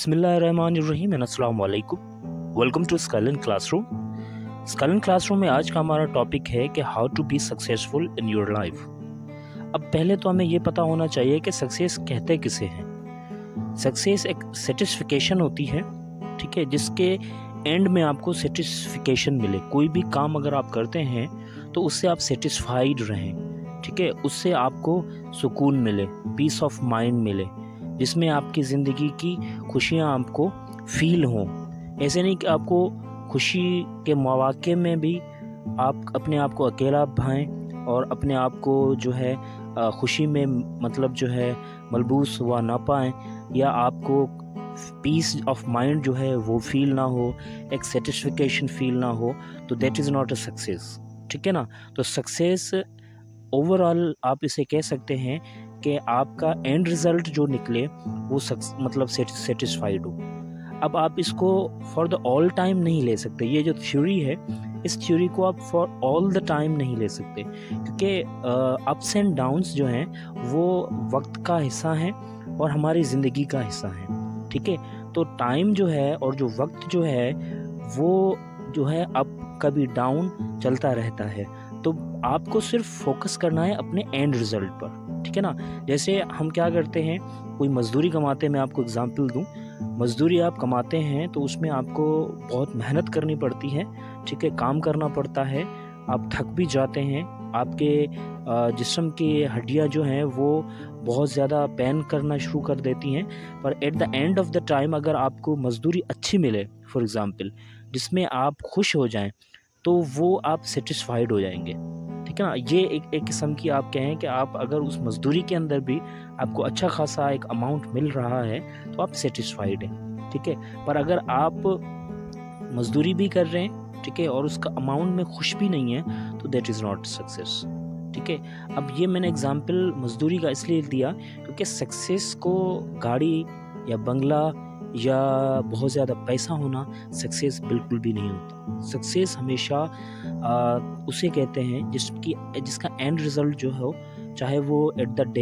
बिस्मिल्लाहिर्रहमानिर्रहीम एंड अस्सलाम वालेकुम। वेलकम टू स्कलन क्लासरूम। स्कलन क्लासरूम में आज का हमारा टॉपिक है कि how to be successful in your life. अब पहले तो हमें ये पता होना चाहिए कि सक्सेस कहते किसे हैं। सक्सेस एक सेटिस्फिकेशन होती है, ठीक है, जिसके एंड में आपको सेटिस्फिकेशन मिले। कोई भी काम अगर आप करते हैं तो उससे आप सेटिस्फाइड रहें, ठीक है, उससे आपको सुकून मिले, पीस ऑफ माइंड मिले, जिसमें आपकी ज़िंदगी की खुशियाँ आपको फील हों। ऐसे नहीं कि आपको खुशी के मौके में भी आप अपने आप को अकेला भाएं और अपने आप को जो है खुशी में मतलब जो है मलबूस हुआ ना पाएं, या आपको पीस ऑफ माइंड जो है वो फील ना हो, एक सेटिस्फिकेशन फील ना हो, तो that is not a success, ठीक है ना। तो सक्सेस ओवरऑल आप इसे कह सकते हैं कि आपका एंड रिज़ल्ट जो निकले वो मतलब सेटिस्फाइड हो। अब आप इसको फॉर द ऑल टाइम नहीं ले सकते। ये जो थ्योरी है, इस थ्योरी को आप फॉर ऑल द टाइम नहीं ले सकते, क्योंकि अप्स एंड डाउन्स जो हैं वो वक्त का हिस्सा हैं और हमारी ज़िंदगी का हिस्सा हैं, ठीक है। तो टाइम जो है और जो वक्त जो है वो जो है अप कभी डाउन चलता रहता है। तो आपको सिर्फ फोकस करना है अपने एंड रिज़ल्ट पर, ठीक है ना। जैसे हम क्या करते हैं, कोई मज़दूरी कमाते हैं, मैं आपको एग्जांपल दूं। मज़दूरी आप कमाते हैं तो उसमें आपको बहुत मेहनत करनी पड़ती है, ठीक है, काम करना पड़ता है, आप थक भी जाते हैं, आपके जिस्म की हड्डियां जो हैं वो बहुत ज़्यादा पेन करना शुरू कर देती हैं। पर eight the end of the time अगर आपको मज़दूरी अच्छी मिले, फॉर एग्ज़ाम्पल, जिसमें आप खुश हो जाएं, तो वो आप सेटिस्फाइड हो जाएंगे, ठीक है ना। ये एक किस्म की आप कहें कि आप अगर उस मज़दूरी के अंदर भी आपको अच्छा खासा एक अमाउंट मिल रहा है तो आप सेटिस्फाइड हैं, ठीक है। पर अगर आप मज़दूरी भी कर रहे हैं, ठीक है, और उसका अमाउंट में खुश भी नहीं है, तो दैट इज़ नॉट सक्सेस, ठीक है। अब ये मैंने एग्जांपल मज़दूरी का इसलिए दिया क्योंकि सक्सेस को गाड़ी या बंगला या बहुत ज़्यादा पैसा होना सक्सेस बिल्कुल भी नहीं होता। सक्सेस हमेशा उसे कहते हैं जिसका एंड रिज़ल्ट जो हो, चाहे वो at the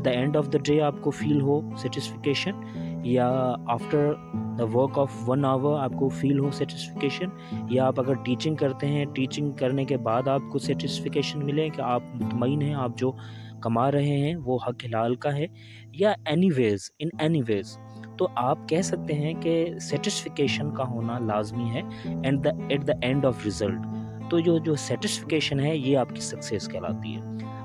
end of the day आपको फील हो सेटिस्फिकेशन, या after the work of 1 hour आपको फील हो सेटिस्फिकेशन, या आप अगर टीचिंग करते हैं, टीचिंग करने के बाद आपको सेटिस्फिकेशन मिले कि आप मुतमईन हैं, आप जो कमा रहे हैं वो हक हलाल का है, या इन एनी वेज, तो आप कह सकते हैं कि सेटिस्फिकेशन का होना लाजमी है eight the end of result. तो जो सेटिस्फिकेशन है ये आपकी सक्सेस कहलाती है।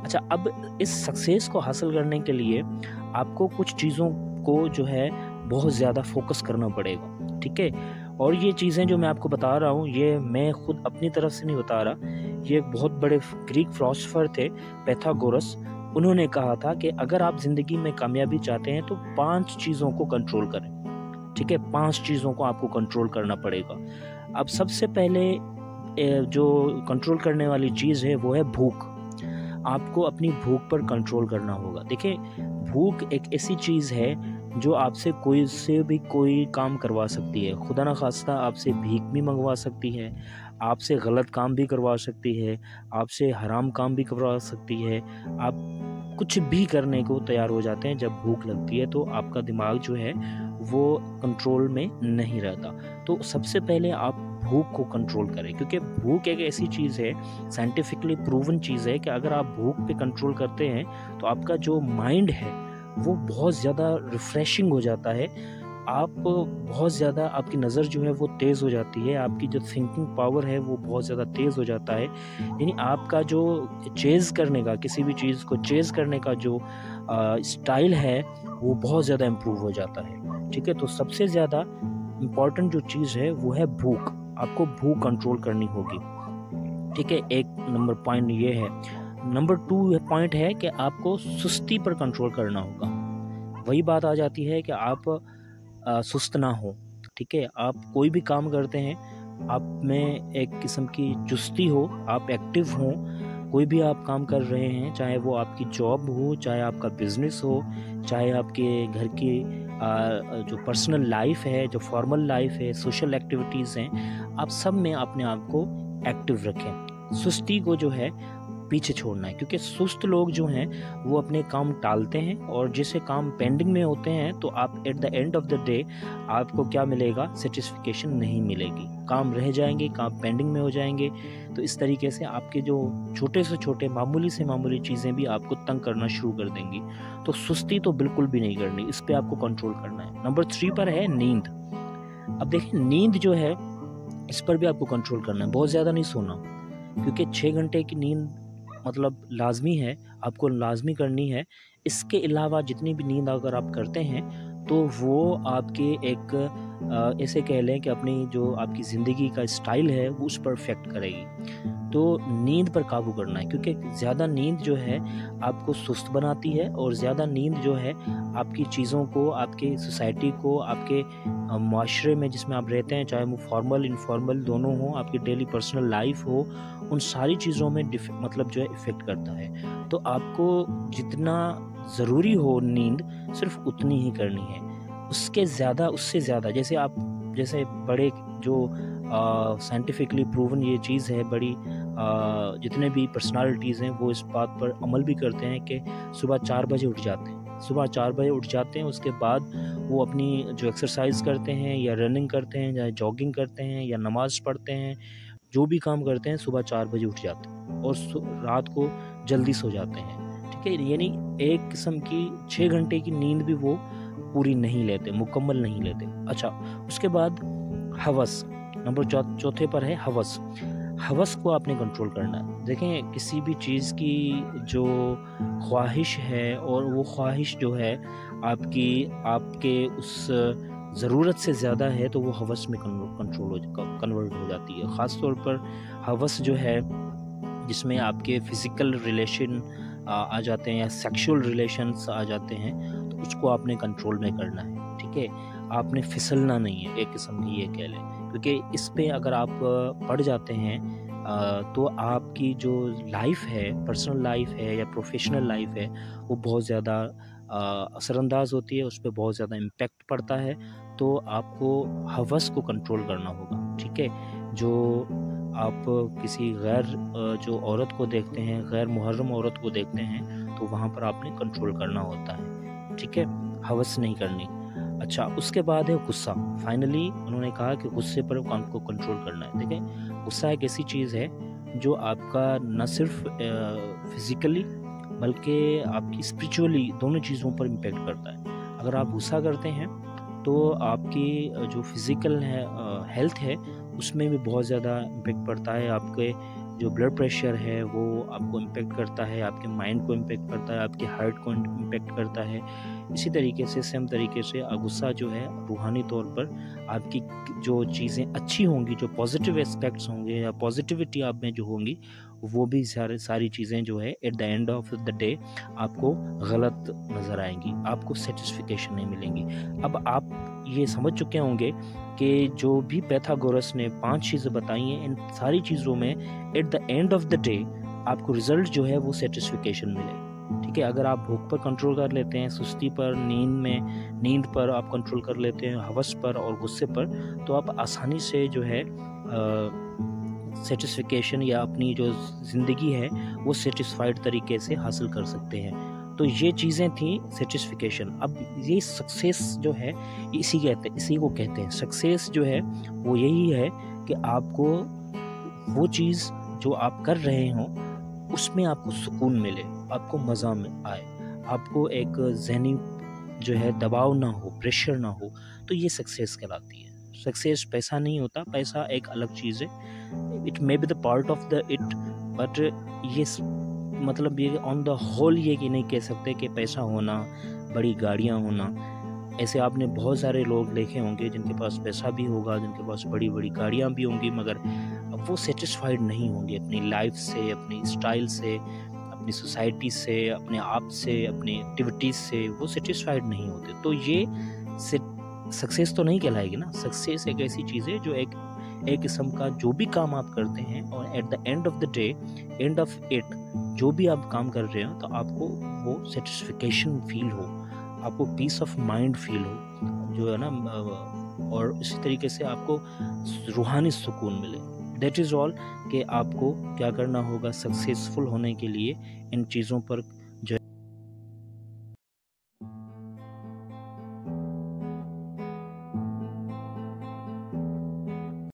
अच्छा, अब इस सक्सेस को हासिल करने के लिए आपको कुछ चीज़ों को जो है बहुत ज़्यादा फोकस करना पड़ेगा, ठीक है। और ये चीज़ें जो मैं आपको बता रहा हूँ, ये मैं खुद अपनी तरफ से नहीं बता रहा, ये एक बहुत बड़े ग्रीक फिलोसोफर थे, पैथागोरस। उन्होंने कहा था कि अगर आप ज़िंदगी में कामयाबी चाहते हैं तो 5 चीज़ों को कंट्रोल करें, ठीक है। 5 चीज़ों को आपको कंट्रोल करना पड़ेगा। अब सबसे पहले जो कंट्रोल करने वाली चीज़ है वो है भूख। आपको अपनी भूख पर कंट्रोल करना होगा। देखिए, भूख एक ऐसी चीज़ है जो आपसे कोई काम करवा सकती है। खुदा न खास्ता आपसे भीख भी मंगवा सकती है, आपसे गलत काम भी करवा सकती है, आपसे हराम काम भी करवा सकती है। आप कुछ भी करने को तैयार हो जाते हैं जब भूख लगती है, तो आपका दिमाग जो है वो कंट्रोल में नहीं रहता। तो सबसे पहले आप भूख को कंट्रोल करें, क्योंकि भूख एक ऐसी चीज़ है, साइंटिफिकली प्रूवन चीज़ है कि अगर आप भूख पे कंट्रोल करते हैं तो आपका जो माइंड है वो बहुत ज़्यादा रिफ़्रेशिंग हो जाता है। आप बहुत ज़्यादा, आपकी नज़र जो है वो तेज़ हो जाती है, आपकी जो थिंकिंग पावर है वो बहुत ज़्यादा तेज़ हो जाता है। यानी आपका जो चेज़ करने का, किसी भी चीज़ को चेज़ करने का जो स्टाइल है वो बहुत ज़्यादा इम्प्रूव हो जाता है, ठीक है। तो सबसे ज़्यादा इम्पॉर्टेंट जो चीज़ है वो है भूख। आपको भूख कंट्रोल करनी होगी, ठीक है। एक नंबर पॉइंट ये है। नंबर 2 पॉइंट है कि आपको सुस्ती पर कंट्रोल करना होगा। वही बात आ जाती है कि आप सुस्त ना हो, ठीक है। आप कोई भी काम करते हैं, आप में एक किस्म की चुस्ती हो, आप एक्टिव हों। कोई भी आप काम कर रहे हैं, चाहे वो आपकी जॉब हो, चाहे आपका बिजनेस हो, चाहे आपके घर की जो पर्सनल लाइफ है, जो फॉर्मल लाइफ है, सोशल एक्टिविटीज़ हैं, आप सब में अपने आप को एक्टिव रखें। सुस्ती को जो है पीछे छोड़ना है, क्योंकि सुस्त लोग जो हैं वो अपने काम टालते हैं और जैसे काम पेंडिंग में होते हैं तो आप eight the end of the day आपको क्या मिलेगा, सेटिस्फिकेशन नहीं मिलेगी, काम रह जाएंगे, काम पेंडिंग में हो जाएंगे। तो इस तरीके से आपके जो छोटे से छोटे मामूली से मामूली चीज़ें भी आपको तंग करना शुरू कर देंगी। तो सुस्ती तो बिल्कुल भी नहीं करनी, इस पर आपको कंट्रोल करना है। नंबर 3 पर है नींद। अब देखिए नींद जो है इस पर भी आपको कंट्रोल करना है, बहुत ज़्यादा नहीं सोना, क्योंकि 6 घंटे की नींद मतलब लाजमी है, आपको लाजमी करनी है। इसके अलावा जितनी भी नींद अगर आप करते हैं तो वो आपके एक ऐसे कह लें कि अपनी जो आपकी ज़िंदगी का स्टाइल है वो उस पर इफेक्ट करेगी। तो नींद पर काबू करना है, क्योंकि ज़्यादा नींद जो है आपको सुस्त बनाती है और ज़्यादा नींद जो है आपकी चीज़ों को, आपकी सोसाइटी को, आपके माशरे में जिसमें आप रहते हैं, चाहे वो फॉर्मल इनफॉर्मल दोनों हो, आपकी डेली पर्सनल लाइफ हो, उन सारी चीज़ों में मतलब जो है इफ़ेक्ट करता है। तो आपको जितना ज़रूरी हो नींद सिर्फ उतनी ही करनी है, उससे ज़्यादा जैसे बड़े जो साइंटिफिकली प्रूवन ये चीज़ है, बड़ी जितने भी पर्सनालिटीज़ हैं वो इस बात पर अमल भी करते हैं कि सुबह 4 बजे उठ जाते हैं, उसके बाद वो अपनी जो एक्सरसाइज करते हैं या रनिंग करते हैं या जॉगिंग करते हैं या नमाज़ पढ़ते हैं, जो भी काम करते हैं सुबह 4 बजे उठ जाते हैं और रात को जल्दी सो जाते हैं। ठीक है, यानी एक किस्म की 6 घंटे की नींद भी वो पूरी नहीं लेते, मुकम्मल नहीं लेते। अच्छा, उसके बाद हवस, नंबर 4 पर है हवस। हवस को आपने कंट्रोल करना है। देखें, किसी भी चीज़ की जो ख्वाहिश है और वो ख्वाहिश जो है आपके उस ज़रूरत से ज़्यादा है तो वो हवस में कन्वर्ट हो जाती है। ख़ास तौर पर हवस जो है जिसमें आपके फ़िज़िकल रिलेशन आ जाते हैं या सेक्सुअल रिलेशंस आ जाते हैं, तो उसको आपने कंट्रोल में करना है। ठीक है, आपने फिसलना नहीं है, एक किस्म की ये कह लें, क्योंकि इस पे अगर आप पड़ जाते हैं तो आपकी जो लाइफ है, पर्सनल लाइफ है या प्रोफेशनल लाइफ है, वो बहुत ज़्यादा असरअंदाज होती है, उस पर बहुत ज़्यादा इम्पेक्ट पड़ता है। तो आपको हवस को कंट्रोल करना होगा। ठीक है, जो आप किसी गैर जो औरत को देखते हैं, गैर मुहर्रम औरत को देखते हैं, तो वहाँ पर आपने कंट्रोल करना होता है। ठीक है, हवस नहीं करनी। अच्छा, उसके बाद है गुस्सा। फाइनली उन्होंने कहा कि गुस्से पर आपको कंट्रोल करना है। देखें, गुस्सा एक ऐसी चीज़ है जो आपका न सिर्फ फिज़िकली बल्कि आपकी स्पिरिचुअली दोनों चीज़ों पर इम्पेक्ट करता है। अगर आप गुस्सा करते हैं तो आपकी जो फिज़िकल हेल्थ है उसमें भी बहुत ज़्यादा इम्पेक्ट पड़ता है। आपके जो ब्लड प्रेशर है वो आपको इम्पेक्ट करता है, आपके माइंड को इम्पेक्ट करता है, आपके हार्ट को इम्पेक्ट करता है। इसी तरीके से सेम तरीके से गुस्सा जो है रूहानी तौर पर आपकी जो चीज़ें अच्छी होंगी, जो पॉजिटिव एस्पेक्ट्स होंगे या पॉजिटिविटी आप में जो होंगी, वो भी सारी चीज़ें जो है eight the end of the day आपको गलत नज़र आएंगी, आपको सेटिस्फिकेशन नहीं मिलेंगी। अब आप ये समझ चुके होंगे कि जो भी पैथागोरस ने 5 चीज़ें बताई हैं, इन सारी चीज़ों में eight the end of the day आपको रिज़ल्ट जो है वो सेटिस्फिकेशन मिले। ठीक है, अगर आप भूख पर कंट्रोल कर लेते हैं, सुस्ती पर, नींद पर आप कंट्रोल कर लेते हैं, हवस पर और गुस्से पर, तो आप आसानी से जो है सेटिस्फिकेशन या अपनी जो ज़िंदगी है वो सेटिस्फाइड तरीके से हासिल कर सकते हैं। तो ये चीज़ें थी सेटिस्फिकेशन। अब ये सक्सेस जो है इसी को कहते हैं। सक्सेस जो है वो यही है कि आपको वो चीज़ जो आप कर रहे हों उसमें आपको सुकून मिले, आपको मज़ा में आए, आपको एक ज़हनी जो है दबाव ना हो, प्रेशर ना हो, तो ये सक्सेस कहलाती है। सक्सेस पैसा नहीं होता, पैसा एक अलग चीज़ है। It may be the part of the it, but ये मतलब ये ऑन द होल ये कि नहीं कह सकते कि पैसा होना, बड़ी गाड़ियाँ होना। ऐसे आपने बहुत सारे लोग देखे होंगे जिनके पास पैसा भी होगा, जिनके पास बड़ी बड़ी गाड़ियाँ भी होंगी, मगर अब वो सेटिस्फाइड नहीं होंगे अपनी लाइफ से, अपनी स्टाइल से, अपनी सोसाइटी से, अपने आप से, अपनी एक्टिविटीज़ से वो सेटिस्फाइड नहीं होते। तो ये सक्सेस तो नहीं कहलाएगी ना। सक्सेस एक ऐसी चीज़ है जो एक किस्म का जो भी काम आप करते हैं और eight the end of the day, end of it, जो भी आप काम कर रहे हो तो आपको वो सेटिस्फिकेशन फील हो, आपको पीस ऑफ माइंड फील हो, जो है ना, और इसी तरीके से आपको रूहानी सुकून मिले। دیٹ از آل کہ آپ کو کیا کرنا ہوگا، سکسیزفل ہونے کے لیے ان چیزوں پر